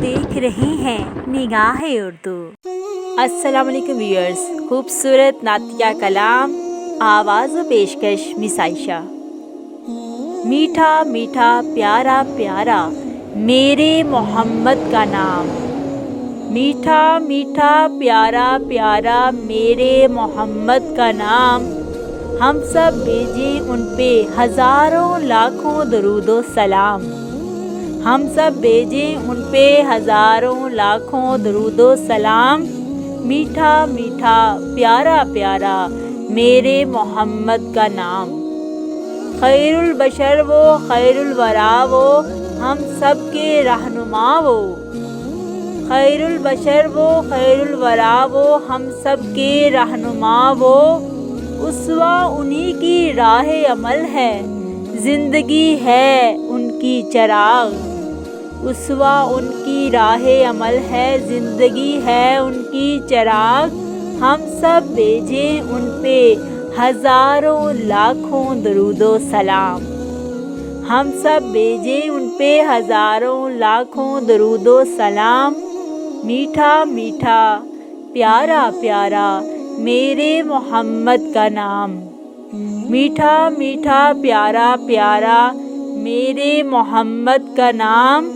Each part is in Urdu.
دیکھ رہے ہیں نگاہ اردو۔ السلام علیکم ویورز، خوبصورت نعتیہ کلام، آواز و پیشکش مس عائشہ۔ میٹھا میٹھا پیارا پیارا میرے محمد کا نام، میٹھا میٹھا پیارا پیارا میرے محمد کا نام، ہم سب بھیجیں ان پہ ہزاروں لاکھوں درود و سلام، ہم سب بھیجیں ان پہ ہزاروں لاکھوں درود و سلام، میٹھا میٹھا پیارا پیارا میرے محمد کا نام۔ خیر البشر وہ خیر الورا وہ ہم سب کے رہنما وہ، خیر البشر وہ خیر الورا وہ ہم سب کے رہنما وہ، اسوہ انہی کی راہ عمل ہے، زندگی ہے ان کی چراغ، اسوہ ان کی راہ عمل ہے، زندگی ہے ان کی چراغ، ہم سب بھیجیں ان پہ ہزاروں لاکھوں درود و سلام، ہم سب بھیجیں ان پہ ہزاروں لاکھوں درود و سلام، میٹھا میٹھا پیارا پیارا میرے محمد کا نام، میٹھا میٹھا پیارا پیارا میرے محمد کا نام،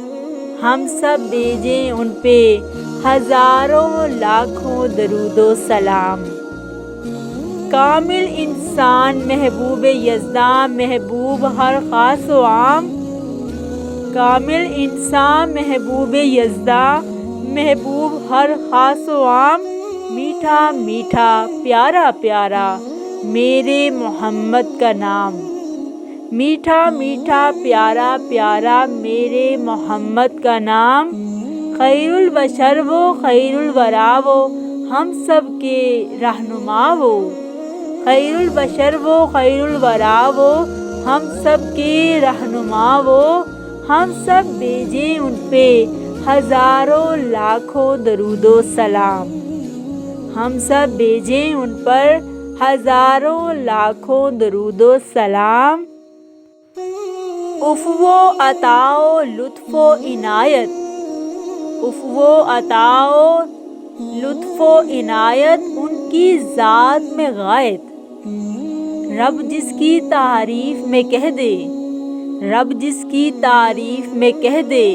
ہم سب بھیجیں ان پہ ہزاروں لاکھوں درود و سلام۔ کامل انسان محبوب یزداں، محبوب ہر خاص و عام، کامل انسان محبوب یزداں، محبوب ہر خاص و عام، میٹھا میٹھا پیارا پیارا میرے محمد کا نام، میٹھا میٹھا پیارا پیارا میرے محمد کا نام، خیر البشر وہ خیر الورا وہ ہم سب کے رہنما وہ، خیر البشر وہ خیر الورا وہ ہم سب کے رہنما وہ، ہم سب بھیجیں ان پہ ہزاروں لاکھوں درود و سلام، ہم سب بھیجیں ان پر ہزاروں لاکھوں درود و سلام۔ عفو و عطا و لطف و عنایت، عفو و عطا و لطف و عنایت ان کی ذات میں غایت، رب جس کی تعریف میں کہہ دے، رب جس کی تعریف میں کہہ دے،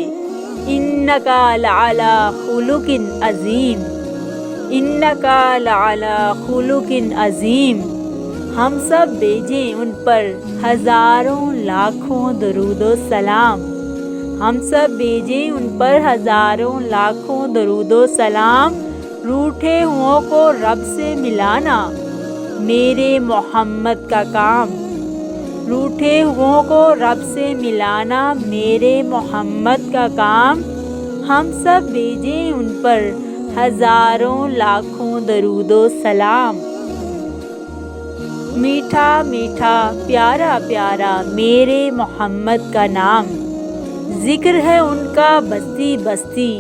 انکا لعلی خلق عظیم، انکا لعلی خلق عظیم، ہم سب بھیجیں ان پر ہزاروں لاکھوں درود و سلام، ہم سب بھیجیں ان پر ہزاروں لاکھوں درود و سلام، روٹھے ہوں کو رب سے ملانا میرے محمد کا کام، روٹھے ہوں کو رب سے ملانا میرے محمد کا کام، ہم سب بھیجیں ان پر ہزاروں لاکھوں درود و سلام، میٹھا میٹھا پیارا پیارا میرے محمد کا نام، ذکر ہے ان کا بستی بستی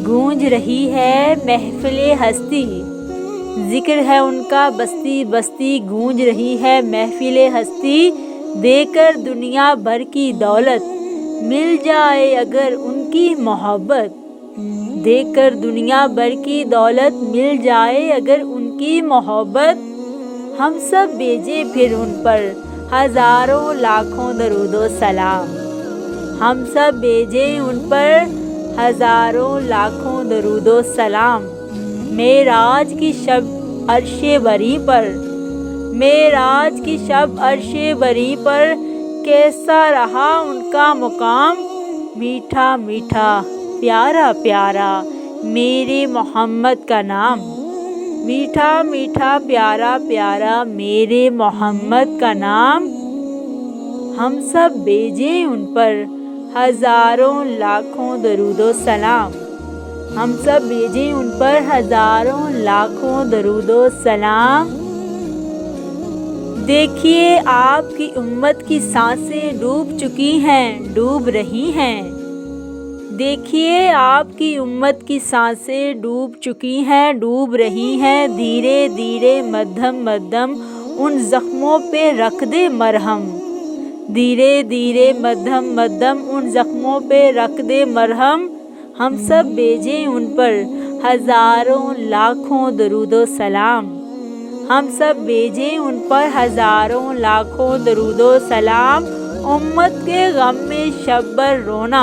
گونج رہی ہے محفل ہستی، ذکر ہے ان کا بستی بستی گونج رہی ہے محفل ہستی، دے کر دنیا بھر کی دولت مل جائے اگر ان کی محبت، دے کر دنیا بھر کی دولت مل جائے اگر ان کی محبت، ہم سب بھیجیں پھر ان پر ہزاروں لاکھوں درود و سلام، ہم سب بھیجیں ان پر ہزاروں لاکھوں درود و سلام، معراج کی شب عرش بری پر، معراج کی شب عرش بری پر کیسا رہا ان کا مقام، میٹھا میٹھا پیارا پیارا میرے محمد کا نام، میٹھا میٹھا پیارا پیارا میرے محمد کا نام، ہم سب بھیجیں ان پر ہزاروں لاکھوں درود و سلام، ہم سب بھیجیں ان پر ہزاروں لاکھوں درود و سلام۔ دیکھیے آپ کی امت کی سانسیں ڈوب چکی ہیں ڈوب رہی ہیں، دیکھیے آپ کی امت کی سانسیں ڈوب چکی ہیں ڈوب رہی ہیں، دھیرے دھیرے مدھم مدھم ان زخموں پہ رکھ دے مرہم، دھیرے دھیرے مدھم مدھم ان زخموں پہ رکھ دے مرہم، ہم سب بھیجیں ان پر ہزاروں لاکھوں درود و سلام، ہم سب بھیجیں ان پر ہزاروں لاکھوں درود و سلام۔ امت کے غم میں شب بھر رونا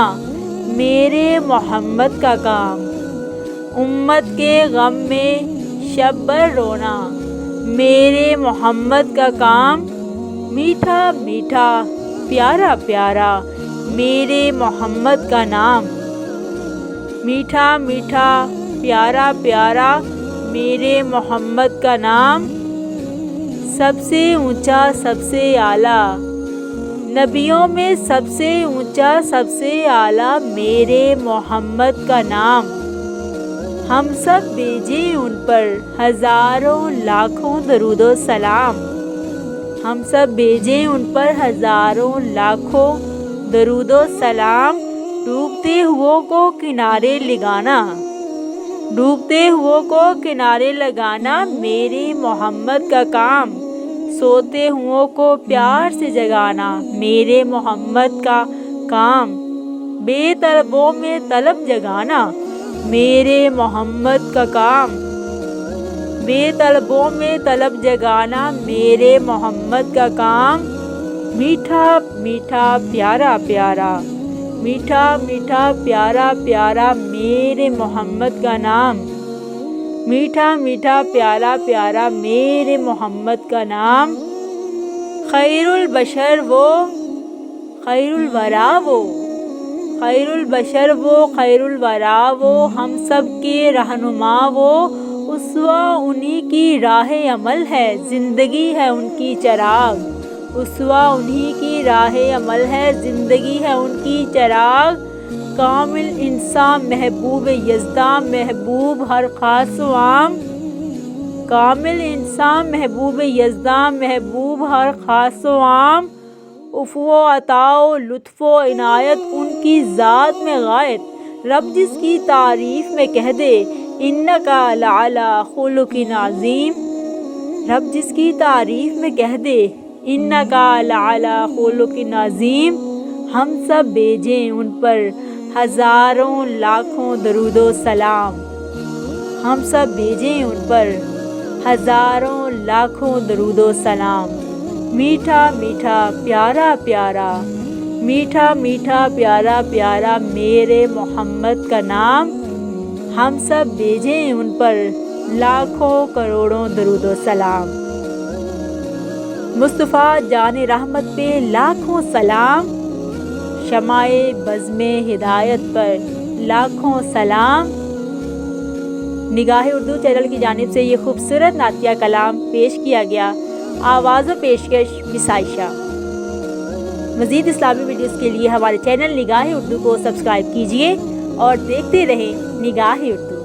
میرے محمد کا کام، امت کے غم میں شب بھر رونا میرے محمد کا کام۔ میٹھا میٹھا پیارا پیارا میرے محمد کا نام، میٹھا میٹھا پیارا پیارا میرے محمد کا نام۔ سب سے اونچا سب سے اعلیٰ، نبیوں میں سب سے اونچا سب سے اعلیٰ میرے محمد کا نام۔ ہم سب بھیجیں ان پر ہزاروں لاکھوں درود و سلام، ہم سب بھیجیں ان پر ہزاروں لاکھوں درود و سلام۔ ڈوبتے ہوئوں کو کنارے لگانا، ڈوبتے ہوئوں کو کنارے لگانا میرے محمد کا کام، سوتے ہوئوں کو پیار سے جگانا میرے محمد کا کام، بے طلبوں میں طلب جگانا میرے محمد کا کام، بے طلبوں میں طلب جگانا میرے محمد کا کام۔ میٹھا میٹھا پیارا پیارا، میٹھا میٹھا پیارا پیارا میرے محمد کا نام، میٹھا میٹھا پیارا پیارا میرے محمد کا نام۔ خیر البشر وہ خیر الورا وہ، خیر البشر وہ خیر الورا وہ، ہم سب کے رہنما وہ، اسوہ انہی کی راہ عمل ہے، زندگی ہے ان کی چراغ، اسوہ انہی کی راہ عمل ہے، زندگی ہے ان کی چراغ۔ کامل انسان محبوب یزداں، محبوب ہر خاص و عام، کامل انسان محبوب یزداں، محبوب ہر خاص و عام۔ عفو و عطا و لطف و عنایت ان کی ذات میں غایت، رب جس کی تعریف میں کہہ دے انکا لعلی خلق عظیم، رب جس کی تعریف میں کہہ دے انکا لعلی خلق عظیم۔ ہم سب بھیجیں ان پر ہزاروں لاکھوں درود و سلام، ہم سب بھیجیں ان پر ہزاروں لاکھوں درود و سلام۔ میٹھا میٹھا پیارا پیارا، میٹھا میٹھا پیارا پیارا میرے محمد کا نام، ہم سب بھیجیں ان پر لاکھوں کروڑوں درود و سلام۔ مصطفیٰ جان رحمت پہ لاکھوں سلام، شمع بزم ہدایت پر لاکھوں سلام۔ نگاہ اردو چینل کی جانب سے یہ خوبصورت نعتیہ کلام پیش کیا گیا۔ آواز و پیشکش مس عائشہ۔ مزید اسلامی ویڈیوز کے لیے ہمارے چینل نگاہ اردو کو سبسکرائب کیجیے اور دیکھتے رہیں نگاہ اردو۔